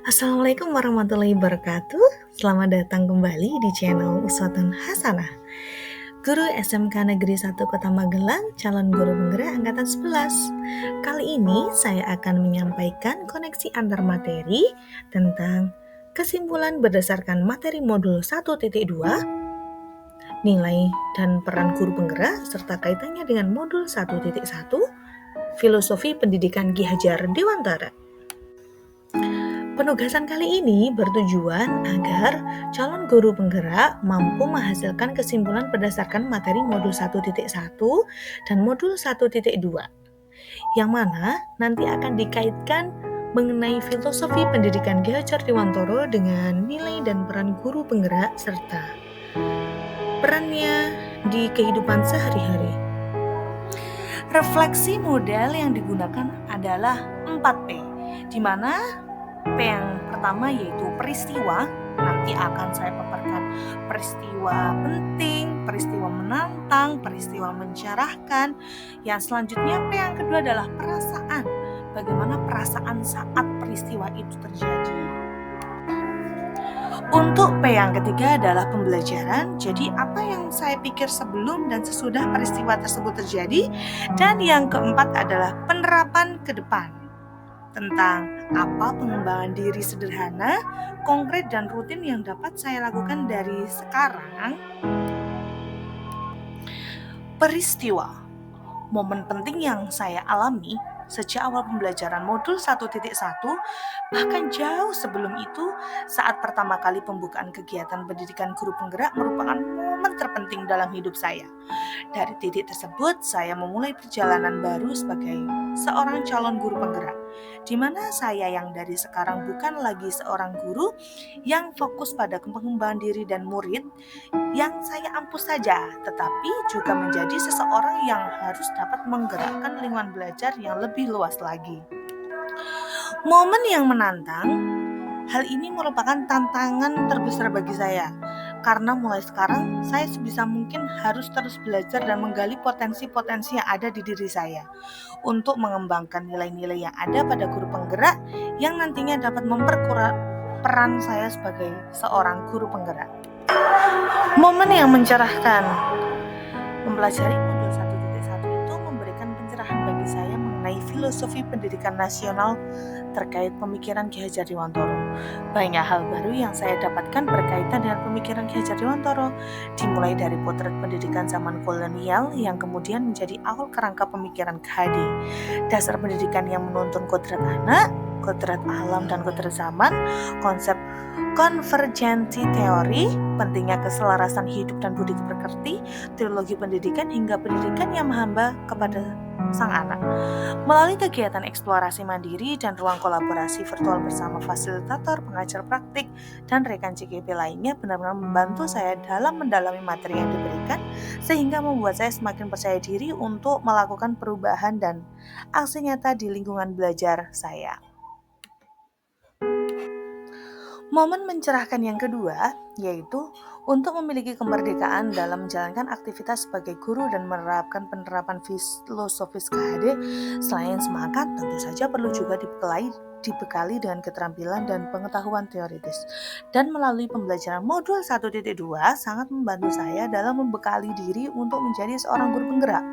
Assalamualaikum warahmatullahi wabarakatuh. Selamat datang kembali di channel Uswatun Hasanah. Guru SMK Negeri 1 Kota Magelang, calon guru penggerak angkatan 11. Kali ini saya akan menyampaikan koneksi antar materi tentang kesimpulan berdasarkan materi modul 1.2, nilai dan peran guru penggerak serta kaitannya dengan modul 1.1, filosofi pendidikan Ki Hajar Dewantara. Penugasan kali ini bertujuan agar calon guru penggerak mampu menghasilkan kesimpulan berdasarkan materi modul 1.1 dan modul 1.2, yang mana nanti akan dikaitkan mengenai filosofi pendidikan Ki Hajar Dewantara dengan nilai dan peran guru penggerak serta perannya di kehidupan sehari-hari. Refleksi model yang digunakan adalah 4P, di mana P yang pertama yaitu peristiwa. Nanti akan saya paparkan peristiwa penting, peristiwa menantang, peristiwa mencerahkan. Yang selanjutnya P yang kedua adalah perasaan. Bagaimana perasaan saat peristiwa itu terjadi. Untuk P yang ketiga adalah pembelajaran. Jadi apa yang saya pikir sebelum dan sesudah peristiwa tersebut terjadi. Dan yang keempat adalah penerapan ke depan, tentang apa pengembangan diri sederhana, konkret dan rutin yang dapat saya lakukan dari sekarang. Peristiwa, momen penting yang saya alami sejak awal pembelajaran modul 1.1, bahkan jauh sebelum itu, saat pertama kali pembukaan kegiatan pendidikan guru penggerak merupakan momen terpenting dalam hidup saya. Dari titik tersebut, saya memulai perjalanan baru sebagai seorang calon guru penggerak, di mana saya yang dari sekarang bukan lagi seorang guru yang fokus pada pengembangan diri dan murid yang saya ampuh saja, tetapi juga menjadi seseorang yang harus dapat menggerakkan lingkungan belajar yang lebih luas lagi. Momen yang menantang, hal ini merupakan tantangan terbesar bagi saya, karena mulai sekarang saya sebisa mungkin harus terus belajar dan menggali potensi-potensi yang ada di diri saya untuk mengembangkan nilai-nilai yang ada pada guru penggerak yang nantinya dapat memperkuat peran saya sebagai seorang guru penggerak. Momen yang mencerahkan, mempelajari modul 1.1 itu memberikan pencerahan bagi saya mengenai filosofi pendidikan nasional terkait pemikiran Ki Hajar Dewantara. Banyak hal baru yang saya dapatkan berkaitan dengan pemikiran Ki Hajar Dewantara, dimulai dari potret pendidikan zaman kolonial yang kemudian menjadi awal kerangka pemikiran KHD, dasar pendidikan yang menuntun kodrat anak, kodrat alam dan kodrat zaman, konsep konvergensi teori, pentingnya keselarasan hidup dan budi pekerti, teologi pendidikan hingga pendidikan yang menghamba kepada sang anak. Melalui kegiatan eksplorasi mandiri dan ruang kolaborasi virtual bersama fasilitator, pengajar praktik, dan rekan CGP lainnya benar-benar membantu saya dalam mendalami materi yang diberikan, sehingga membuat saya semakin percaya diri untuk melakukan perubahan dan aksi nyata di lingkungan belajar saya. Momen mencerahkan yang kedua yaitu untuk memiliki kemerdekaan dalam menjalankan aktivitas sebagai guru dan menerapkan penerapan filosofis KHD. Selain semangat, tentu saja perlu juga dibekali dengan keterampilan dan pengetahuan teoritis. Dan melalui pembelajaran modul 1.2 sangat membantu saya dalam membekali diri untuk menjadi seorang guru penggerak.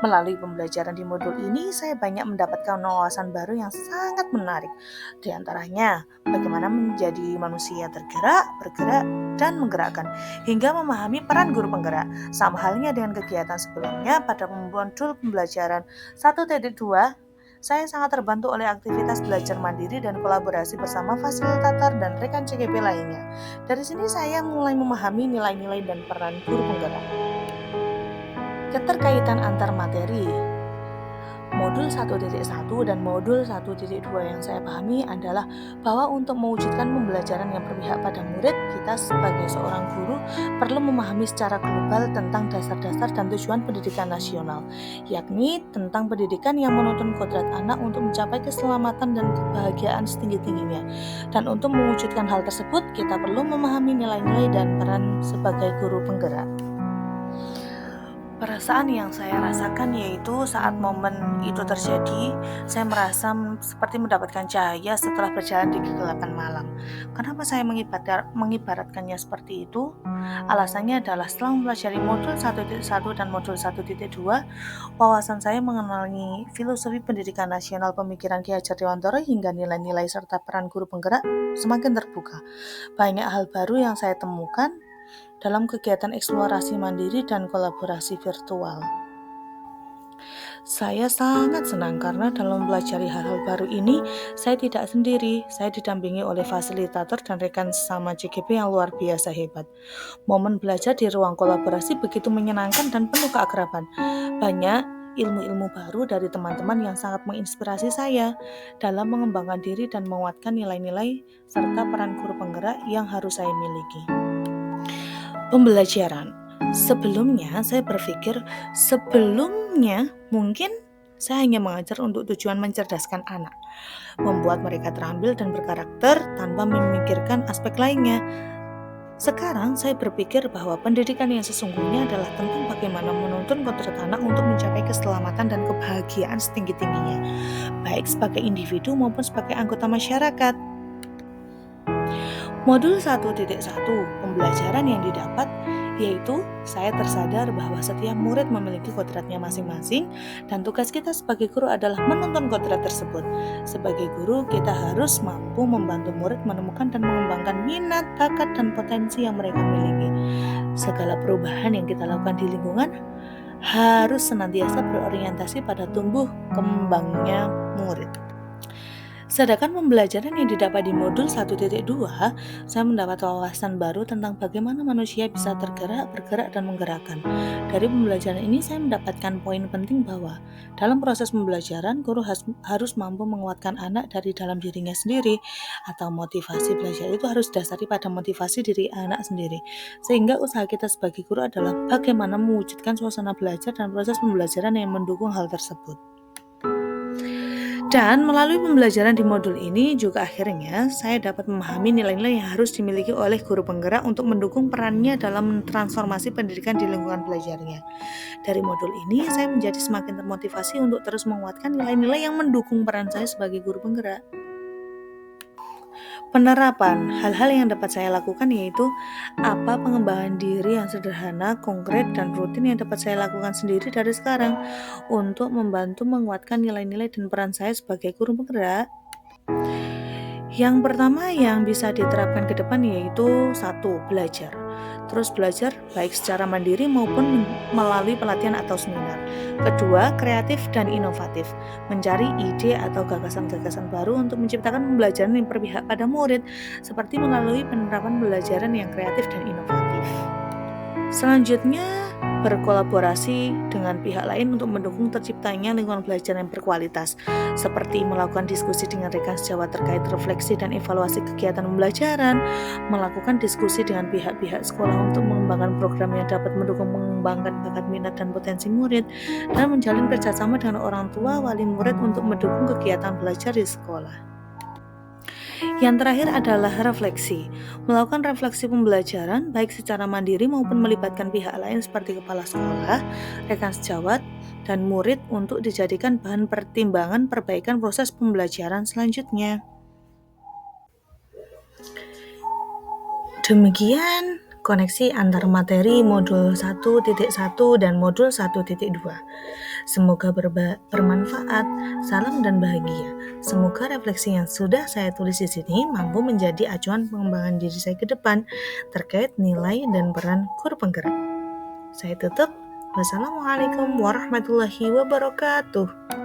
Melalui pembelajaran di modul ini, saya banyak mendapatkan wawasan baru yang sangat menarik. Di antaranya, bagaimana menjadi manusia tergerak, bergerak, dan menggerakkan, hingga memahami peran guru penggerak. Sama halnya dengan kegiatan sebelumnya, pada modul pembelajaran 1.2, saya sangat terbantu oleh aktivitas belajar mandiri dan kolaborasi bersama fasilitator dan rekan CGP lainnya. Dari sini saya mulai memahami nilai-nilai dan peran guru penggerak. Keterkaitan antar materi. Modul 1.1 dan modul 1.2 yang saya pahami adalah bahwa untuk mewujudkan pembelajaran yang berpihak pada murid, kita sebagai seorang guru perlu memahami secara global tentang dasar-dasar dan tujuan pendidikan nasional, yakni tentang pendidikan yang menuntun kodrat anak untuk mencapai keselamatan dan kebahagiaan setinggi-tingginya. Dan untuk mewujudkan hal tersebut, kita perlu memahami nilai-nilai dan peran sebagai guru penggerak. Perasaan yang saya rasakan yaitu saat momen itu terjadi, saya merasa seperti mendapatkan cahaya setelah berjalan di kegelapan malam. Kenapa saya mengibaratkannya seperti itu? Alasannya adalah setelah mempelajari modul 1.1 dan modul 1.2, wawasan saya mengenai filosofi pendidikan nasional pemikiran Ki Hajar Dewantara hingga nilai-nilai serta peran guru penggerak semakin terbuka. Banyak hal baru yang saya temukan dalam kegiatan eksplorasi mandiri dan kolaborasi virtual. Saya sangat senang karena dalam mempelajari hal-hal baru ini, saya tidak sendiri. Saya didampingi oleh fasilitator dan rekan sesama JGP yang luar biasa hebat. Momen belajar di ruang kolaborasi begitu menyenangkan dan penuh keakraban. Banyak ilmu-ilmu baru dari teman-teman yang sangat menginspirasi saya dalam mengembangkan diri dan menguatkan nilai-nilai serta peran guru penggerak yang harus saya miliki. Pembelajaran. Sebelumnya saya berpikir mungkin saya hanya mengajar untuk tujuan mencerdaskan anak, membuat mereka terampil dan berkarakter tanpa memikirkan aspek lainnya. Sekarang saya berpikir bahwa pendidikan yang sesungguhnya adalah tentang bagaimana menuntun kodrat anak untuk mencapai keselamatan dan kebahagiaan setinggi-tingginya, baik sebagai individu maupun sebagai anggota masyarakat. Modul 1.1 pembelajaran yang didapat yaitu saya tersadar bahwa setiap murid memiliki kodratnya masing-masing dan tugas kita sebagai guru adalah menuntun kodrat tersebut. Sebagai guru, kita harus mampu membantu murid menemukan dan mengembangkan minat, bakat, dan potensi yang mereka miliki. Segala perubahan yang kita lakukan di lingkungan harus senantiasa berorientasi pada tumbuh kembangnya murid. Sedangkan pembelajaran yang didapat di modul 1.2, saya mendapat wawasan baru tentang bagaimana manusia bisa tergerak, bergerak, dan menggerakkan. Dari pembelajaran ini saya mendapatkan poin penting bahwa dalam proses pembelajaran, guru harus mampu menguatkan anak dari dalam dirinya sendiri, atau motivasi belajar itu harus dasari pada motivasi diri anak sendiri. Sehingga usaha kita sebagai guru adalah bagaimana mewujudkan suasana belajar dan proses pembelajaran yang mendukung hal tersebut. Dan melalui pembelajaran di modul ini juga akhirnya saya dapat memahami nilai-nilai yang harus dimiliki oleh guru penggerak untuk mendukung perannya dalam transformasi pendidikan di lingkungan belajarnya. Dari modul ini saya menjadi semakin termotivasi untuk terus menguatkan nilai-nilai yang mendukung peran saya sebagai guru penggerak. Penerapan hal-hal yang dapat saya lakukan yaitu pengembangan diri yang sederhana, konkret, dan rutin yang dapat saya lakukan sendiri dari sekarang untuk membantu menguatkan nilai-nilai dan peran saya sebagai guru penggerak. Yang pertama yang bisa diterapkan ke depan yaitu 1. Belajar. Terus belajar baik secara mandiri maupun melalui pelatihan atau seminar. Kedua, kreatif dan inovatif. Mencari ide atau gagasan-gagasan baru untuk menciptakan pembelajaran yang berpihak pada murid, seperti melalui penerapan pembelajaran yang kreatif dan inovatif. Selanjutnya, berkolaborasi dengan pihak lain untuk mendukung terciptanya lingkungan belajar yang berkualitas, seperti melakukan diskusi dengan rekan sejawat terkait refleksi dan evaluasi kegiatan pembelajaran, melakukan diskusi dengan pihak-pihak sekolah untuk mengembangkan program yang dapat mendukung mengembangkan bakat minat dan potensi murid, dan menjalin kerjasama dengan orang tua wali murid untuk mendukung kegiatan belajar di sekolah. Yang terakhir adalah refleksi. Melakukan refleksi pembelajaran baik secara mandiri maupun melibatkan pihak lain seperti kepala sekolah, rekan sejawat, dan murid untuk dijadikan bahan pertimbangan perbaikan proses pembelajaran selanjutnya. Demikian koneksi antar materi modul 1.1 dan modul 1.2. Semoga bermanfaat. Salam dan bahagia. Semoga refleksi yang sudah saya tulis di sini mampu menjadi acuan pengembangan diri saya ke depan terkait nilai dan peran guru penggerak. Saya tutup. Wassalamualaikum warahmatullahi wabarakatuh.